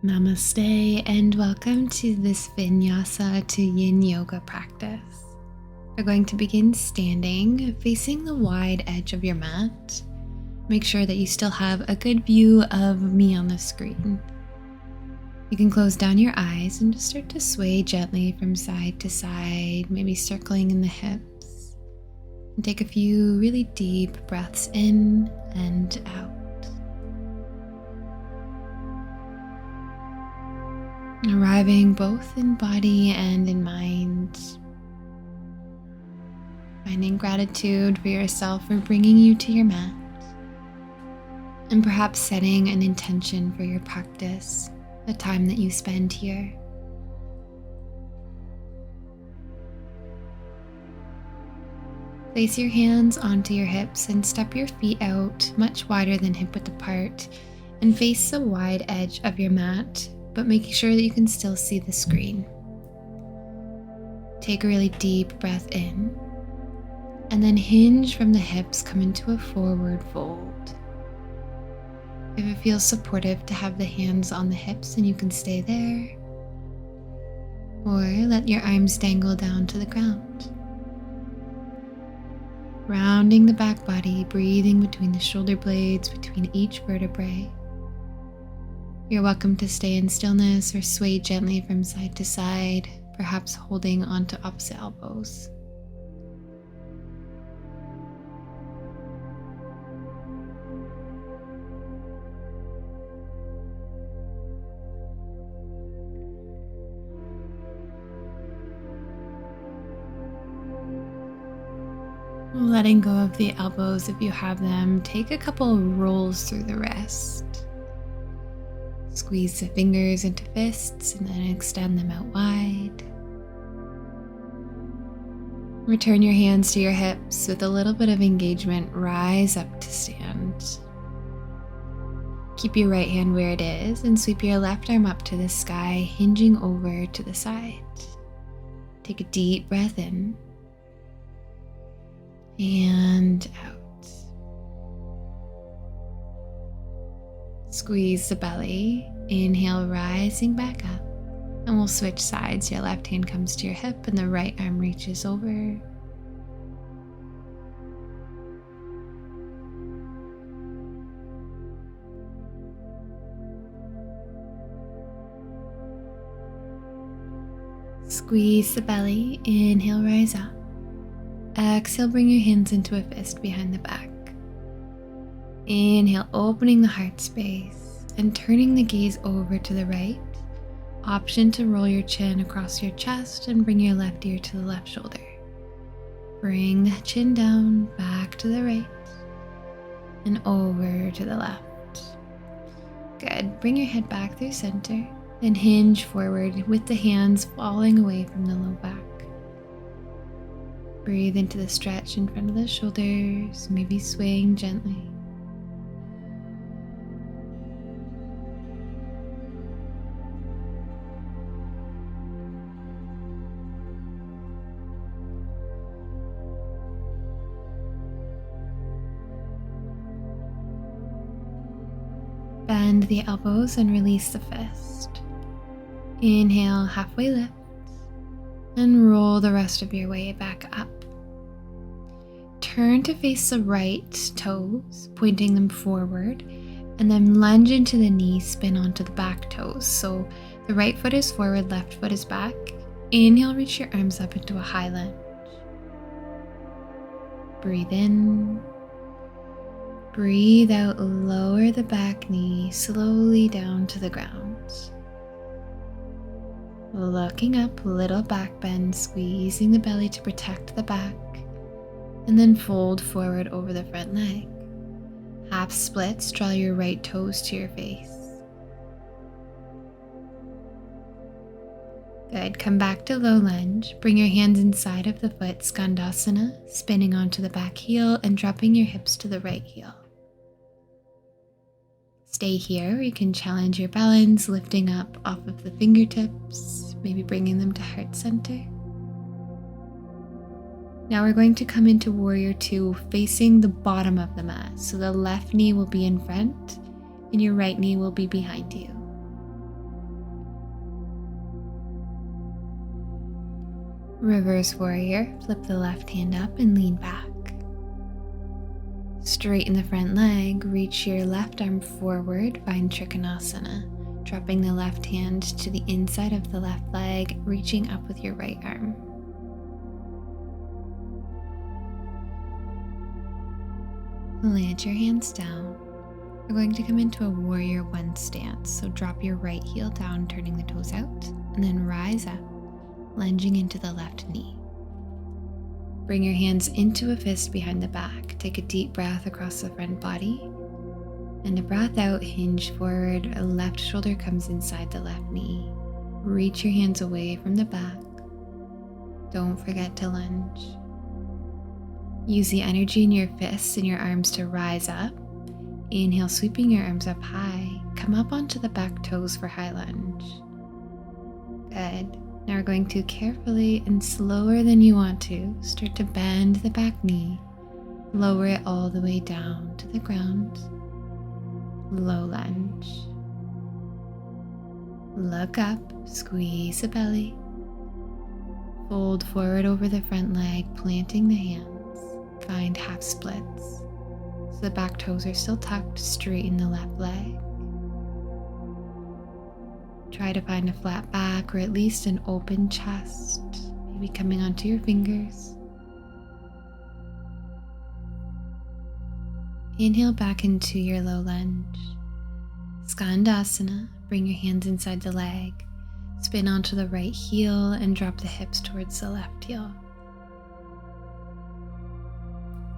Namaste and welcome to this vinyasa to yin yoga practice. We're going to begin standing, facing the wide edge of your mat. Make sure that you still have a good view of me on the screen. You can close down your eyes and just start to sway gently from side to side, maybe circling in the hips. And take a few really deep breaths in and out. Arriving both in body and in mind. Finding gratitude for yourself for bringing you to your mat. And perhaps setting an intention for your practice, the time that you spend here. Place your hands onto your hips and step your feet out much wider than hip width apart and face the wide edge of your mat, but making sure that you can still see the screen. Take a really deep breath in, and then hinge from the hips, come into a forward fold. If it feels supportive to have the hands on the hips, then you can stay there, or let your arms dangle down to the ground. Rounding the back body, breathing between the shoulder blades, between each vertebrae. You're welcome to stay in stillness or sway gently from side to side, perhaps holding onto opposite elbows. Letting go of the elbows if you have them, take a couple rolls through the wrist. Squeeze the fingers into fists and then extend them out wide. Return your hands to your hips with a little bit of engagement. Rise up to stand. Keep your right hand where it is and sweep your left arm up to the sky, hinging over to the side. Take a deep breath in and out. Squeeze the belly, inhale, rising back up, and we'll switch sides. Your left hand comes to your hip and the right arm reaches over. Squeeze the belly, inhale, rise up. Exhale, bring your hands into a fist behind the back. Inhale, opening the heart space and turning the gaze over to the right. Option to roll your chin across your chest and bring your left ear to the left shoulder. Bring the chin down, back to the right and over to the left. Good. Bring your head back through center and hinge forward with the hands falling away from the low back. Breathe into the stretch in front of the shoulders, maybe swaying gently. Bend the elbows and release the fist. Inhale, halfway lift, and roll the rest of your way back up. Turn to face the right toes, pointing them forward, and then lunge into the knee, spin onto the back toes. So the right foot is forward, left foot is back. Inhale, reach your arms up into a high lunge. Breathe in. Breathe out, lower the back knee slowly down to the ground. Looking up, little back bend, squeezing the belly to protect the back, and then fold forward over the front leg. Half splits, draw your right toes to your face. Good, come back to low lunge. Bring your hands inside of the foot, Skandasana, spinning onto the back heel and dropping your hips to the right heel. Stay here, or you can challenge your balance, lifting up off of the fingertips, maybe bringing them to heart center. Now we're going to come into Warrior Two, facing the bottom of the mat. So the left knee will be in front and your right knee will be behind you. Reverse warrior, flip the left hand up and lean back. Straighten the front leg, reach your left arm forward, find Trikonasana, dropping the left hand to the inside of the left leg, reaching up with your right arm. Plant your hands down. We're going to come into a warrior one stance, so drop your right heel down, turning the toes out, and then rise up, lunging into the left knee. Bring your hands into a fist behind the back. Take a deep breath across the front body, and a breath out, hinge forward, a left shoulder comes inside the left knee. Reach your hands away from the back. Don't forget to lunge. Use the energy in your fists and your arms to rise up. Inhale, sweeping your arms up high. Come up onto the back toes for high lunge. Good. Now we're going to carefully and slower than you want to start to bend the back knee. Lower it all the way down to the ground. Low lunge. Look up, squeeze the belly. Fold forward over the front leg, planting the hands. Find half splits. So the back toes are still tucked, straighten the left leg. Try to find a flat back or at least an open chest, maybe coming onto your fingers. Inhale back into your low lunge. Skandasana, bring your hands inside the leg. Spin onto the right heel and drop the hips towards the left heel.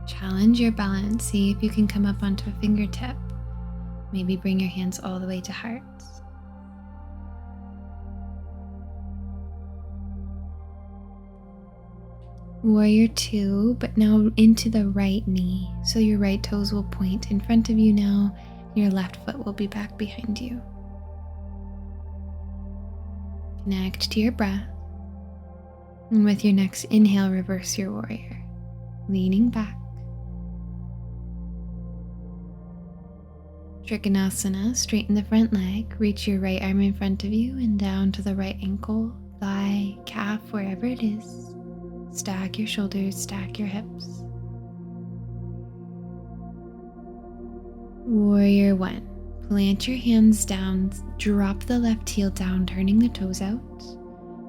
Challenge your balance, see if you can come up onto a fingertip. Maybe bring your hands all the way to hearts. Warrior two, but now into the right knee. So your right toes will point in front of you now. Your left foot will be back behind you. Connect to your breath. And with your next inhale, reverse your warrior. Leaning back. Trikonasana, straighten the front leg, reach your right arm in front of you and down to the right ankle, thigh, calf, wherever it is. Stack your shoulders, stack your hips. Warrior one, plant your hands down, drop the left heel down, turning the toes out.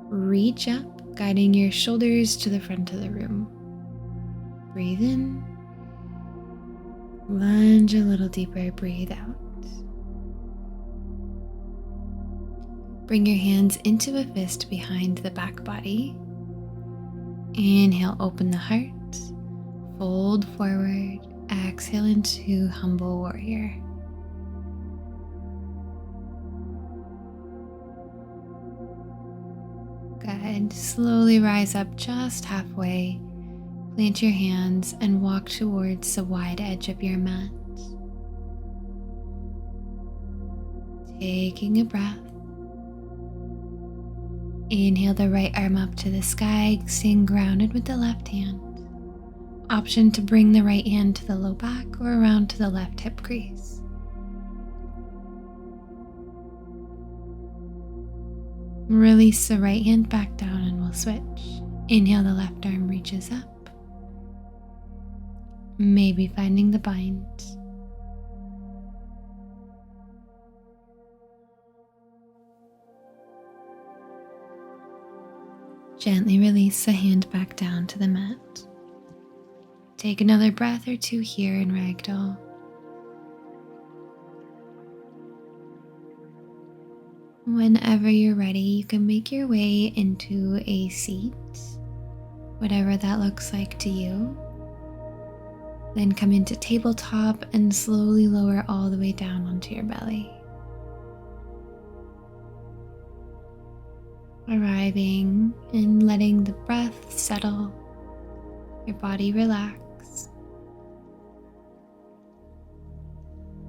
Reach up, guiding your shoulders to the front of the room. Breathe in. Lunge a little deeper, breathe out. Bring your hands into a fist behind the back body. Inhale, open the heart. Fold forward. Exhale into humble warrior. Good. Slowly rise up just halfway. Plant your hands and walk towards the wide edge of your mat. Taking a breath. Inhale the right arm up to the sky, staying grounded with the left hand. Option to bring the right hand to the low back or around to the left hip crease. Release the right hand back down and we'll switch. Inhale, the left arm reaches up. Maybe finding the bind. Gently release the hand back down to the mat. Take another breath or two here in ragdoll. Whenever you're ready, you can make your way into a seat, whatever that looks like to you. Then come into tabletop and slowly lower all the way down onto your belly. Arriving and letting the breath settle, your body relax.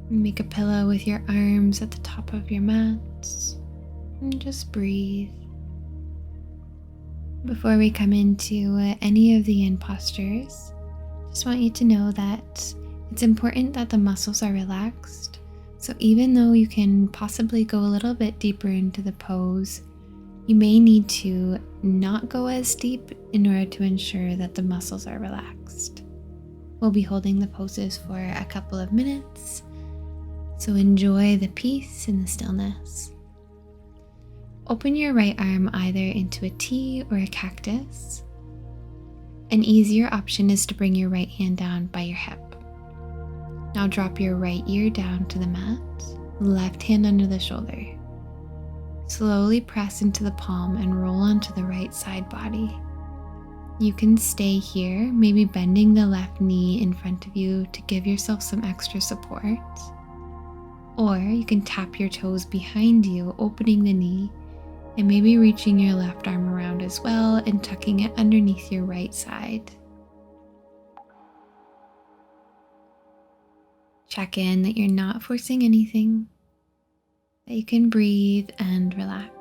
Make a pillow with your arms at the top of your mat and just breathe. Before we come into any of the end postures, just want you to know that it's important that the muscles are relaxed. So even though you can possibly go a little bit deeper into the pose, You may need to not go as deep in order to ensure that the muscles are relaxed. We'll be holding the poses for a couple of minutes, so enjoy the peace and the stillness. Open your right arm either into a T or a cactus. An easier option is to bring your right hand down by your hip. Now drop your right ear down to the mat, left hand under the shoulder. Slowly press into the palm and roll onto the right side body. You can stay here, maybe bending the left knee in front of you to give yourself some extra support. Or you can tap your toes behind you, opening the knee, and maybe reaching your left arm around as well and tucking it underneath your right side. Check in that you're not forcing anything, that you can breathe and relax.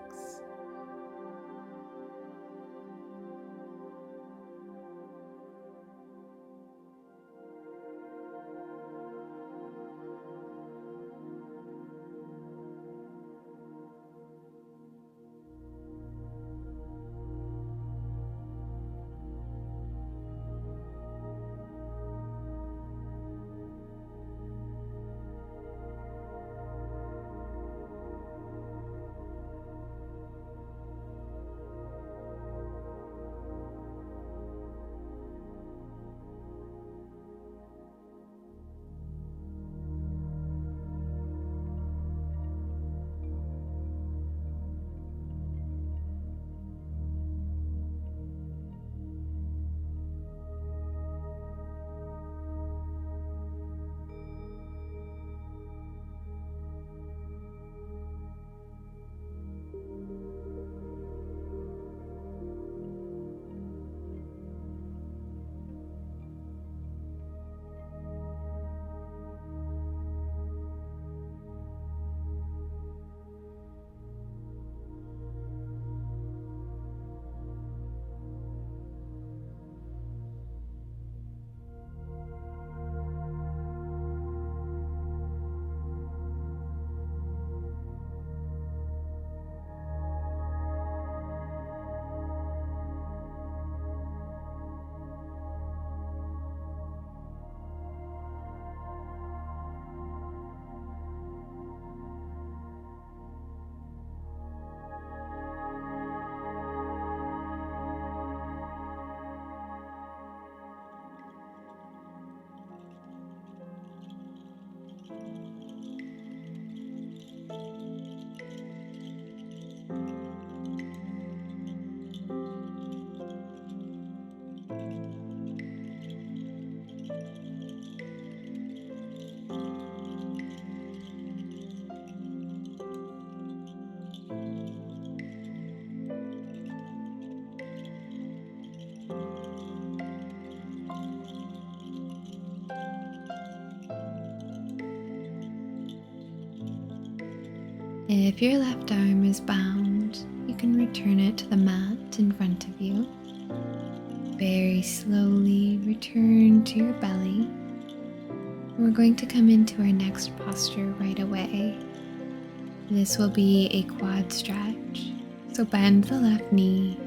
If your left arm is bound, you can return it to the mat in front of you. Very slowly return to your belly. We're going to come into our next posture right away. This will be a quad stretch. So bend the left knee,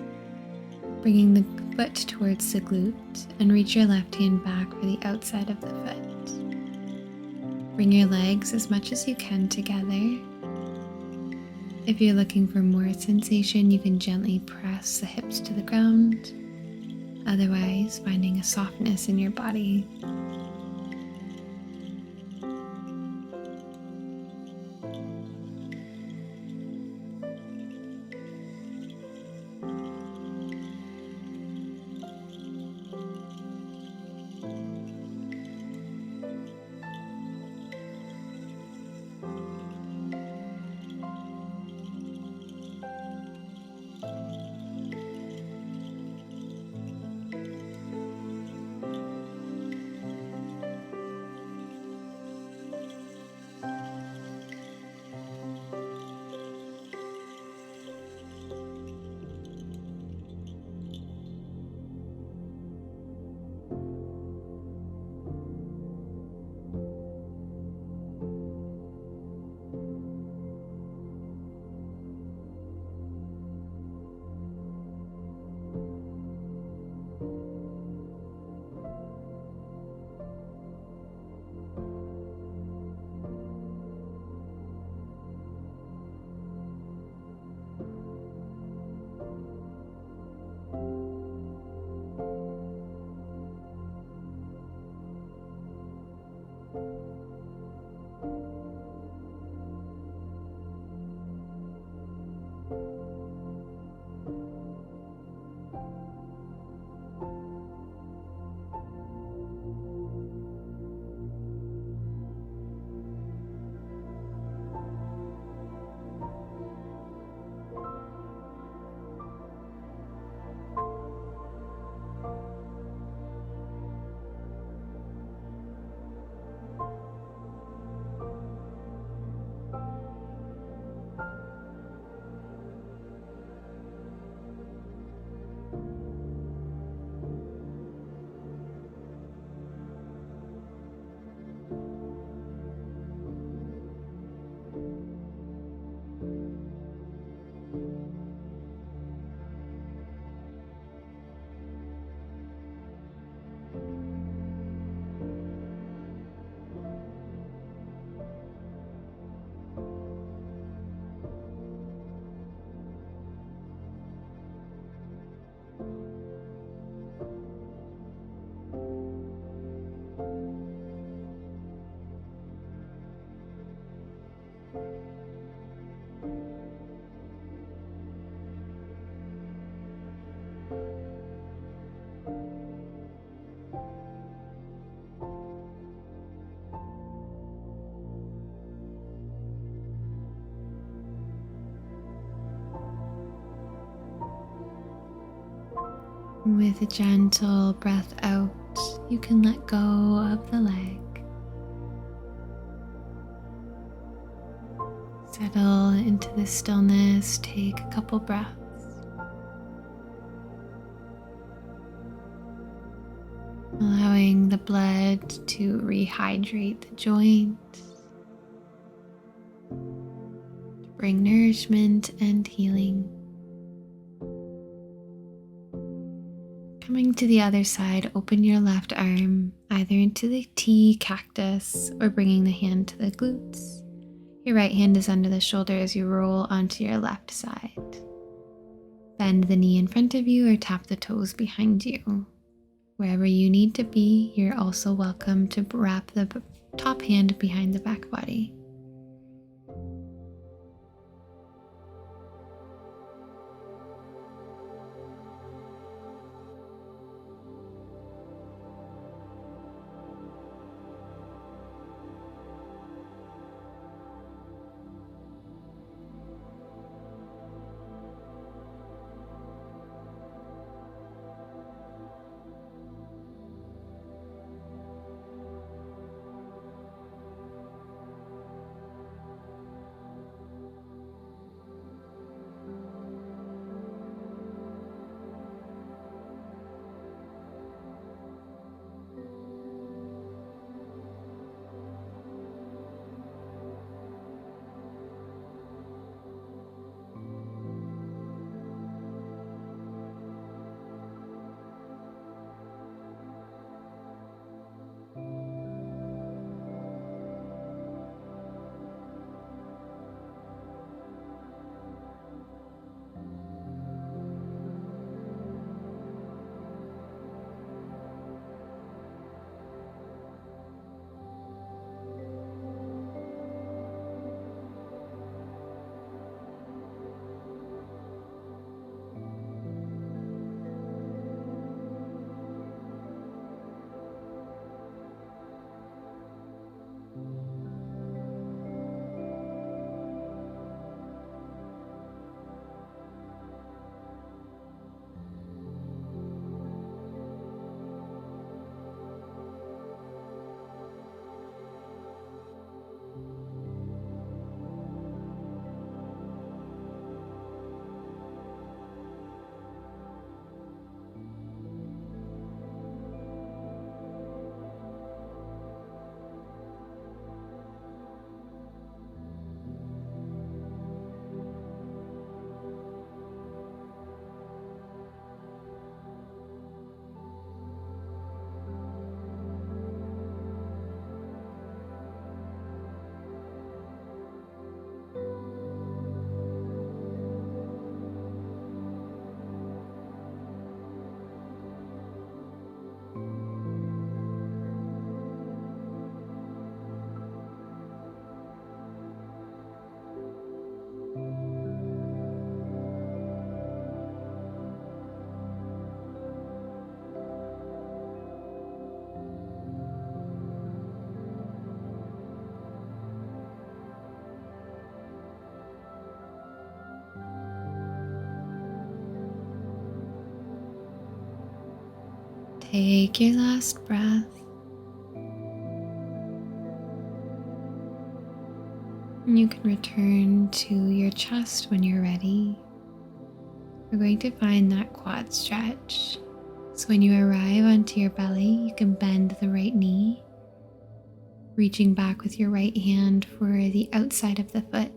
bringing the foot towards the glute, and reach your left hand back for the outside of the foot. Bring your legs as much as you can together. If you're looking for more sensation, you can gently press the hips to the ground. Otherwise, finding a softness in your body. With a gentle breath out, you can let go of the leg. Settle into the stillness, take a couple breaths. Allowing the blood to rehydrate the joint, to bring nourishment and healing. Coming to the other side, open your left arm either into the T cactus or bringing the hand to the glutes. Your right hand is under the shoulder as you roll onto your left side. Bend the knee in front of you or tap the toes behind you. Wherever you need to be, you're also welcome to wrap the top hand behind the back body. Take your last breath. And you can return to your chest when you're ready. We're going to find that quad stretch. So when you arrive onto your belly, you can bend the right knee, reaching back with your right hand for the outside of the foot.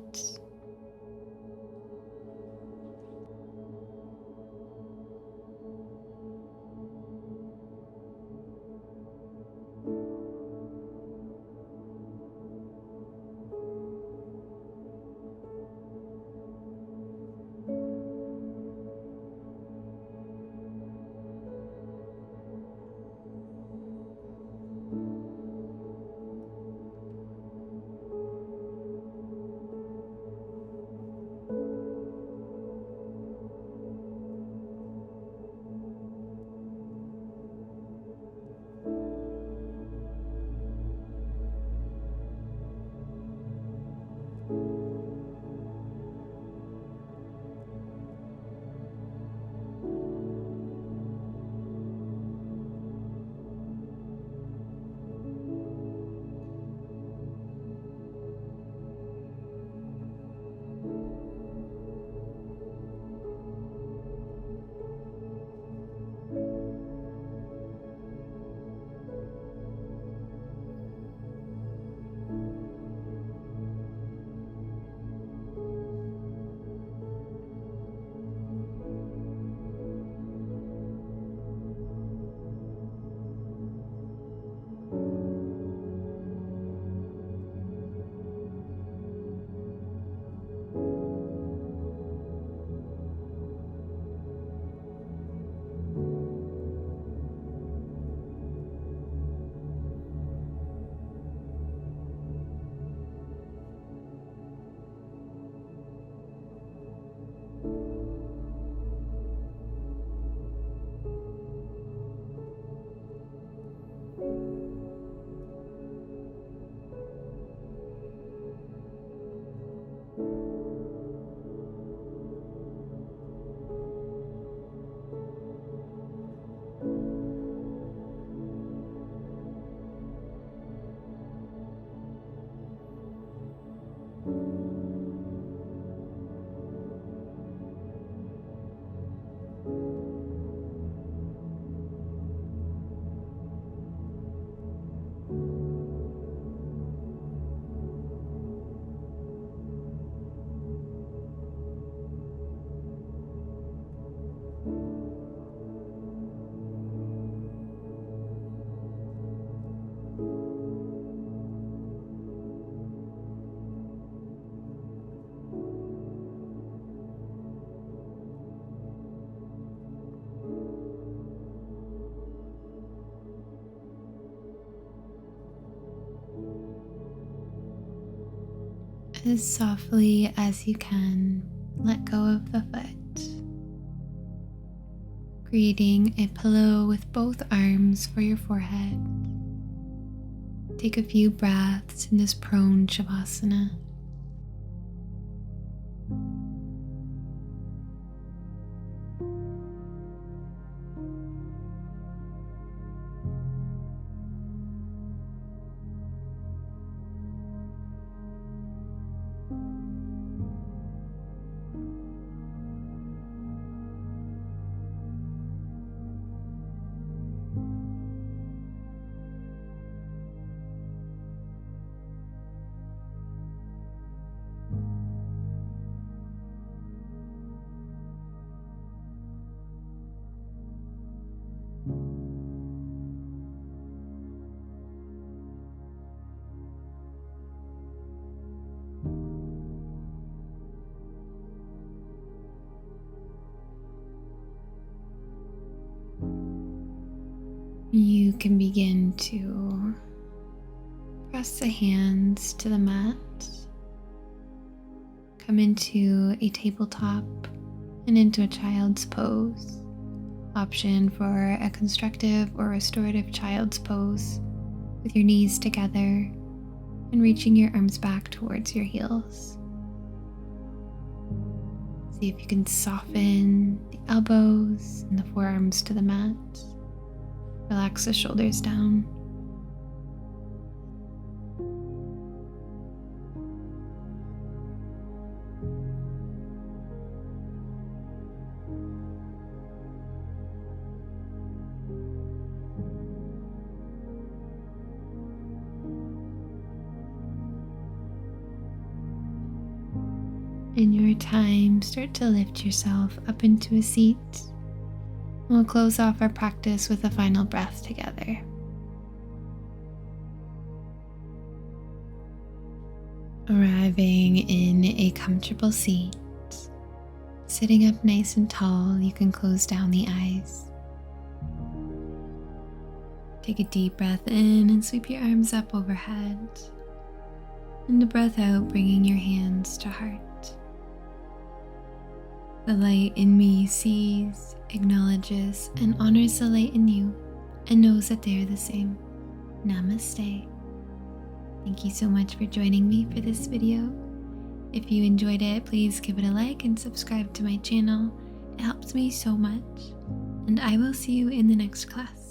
As softly as you can, let go of the foot, creating a pillow with both arms for your forehead. Take a few breaths in this prone shavasana. You can begin to press the hands to the mat, come into a tabletop and into a child's pose. Option for a constructive or restorative child's pose with your knees together and reaching your arms back towards your heels. See if you can soften the elbows and the forearms to the mat. Relax the shoulders down. In your time, start to lift yourself up into a seat. We'll close off our practice with a final breath together. Arriving in a comfortable seat, sitting up nice and tall, you can close down the eyes. Take a deep breath in and sweep your arms up overhead. And a breath out, bringing your hands to heart. The light in me sees, acknowledges, and honors the light in you, and knows that they are the same. Namaste. Thank you so much for joining me for this video. If you enjoyed it, please give it a like and subscribe to my channel. It helps me so much. And I will see you in the next class.